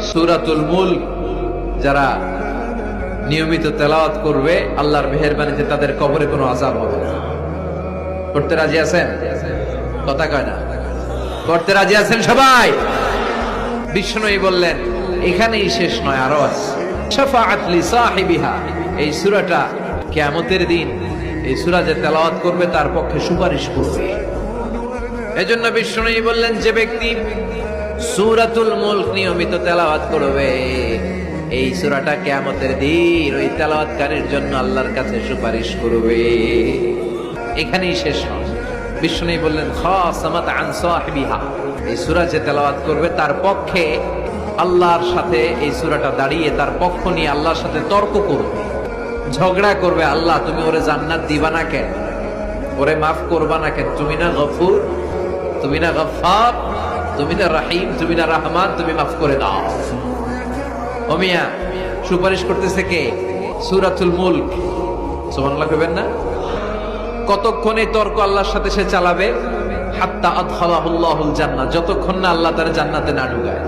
সূরাতুল মুলক যারা নিয়মিত তেলাওয়াত করবে আল্লাহর মেহেরবানিতে তাদের কবরে কোনো আযাব হবে না। পড়তে রাজি আছেন? কথা কয় না। পড়তে রাজি আছেন সবাই? বিষ্ণুই বললেন এখানেই শেষ নয়, আরো আছে। শাফাআত লি সাহিবিহা, এই সূরাটা কিয়ামতের দিন এই সূরা যে তেলাওয়াত করবে তার পক্ষে সুপারিশ করবে। এজন্য বিষ্ণুই বললেন যে ব্যক্তি সূরাতুল মুলক নিয়মিত তেলাওয়াত করবে এই সূরাটা কিয়ামতের দিন ওই তেলাওয়াতকারীর জন্য আল্লাহর কাছে সুপারিশ করবে। এখানেই শেষ নয়। বিষ্ণুই বললেন খাসামাত আন সাহিবিহা, এই সূরা যে তেলাওয়াত করবে তার পক্ষে আল্লাহর সাথে এই সূরাটা দাঁড়িয়ে তার পক্ষ নিয়ে আল্লাহর সাথে তর্ক করবে, ঝগড়া করবে। আল্লাহ তুমি ওরে জান্নাত দিবা না কেন, ওরে মাফ করবা না কেন? তুমি না গফুর, তুমি না গফফার, তুমি না রহিম, তুমি না রহমান, তুমি মাফ করে দাও। ও মিয়া, সুপারিশ করতেছে কে? সূরাতুল মুলক। সুবহানাল্লাহ কইবেন না? কতক্ষণ এই তর্ক আল্লাহর সাথে সে চালাবে? হাত্তা আদখালাহুল্লাহুল জান্নাহ, যতক্ষণ না আল্লাহ তার জান্নাতে না ঢুকায়।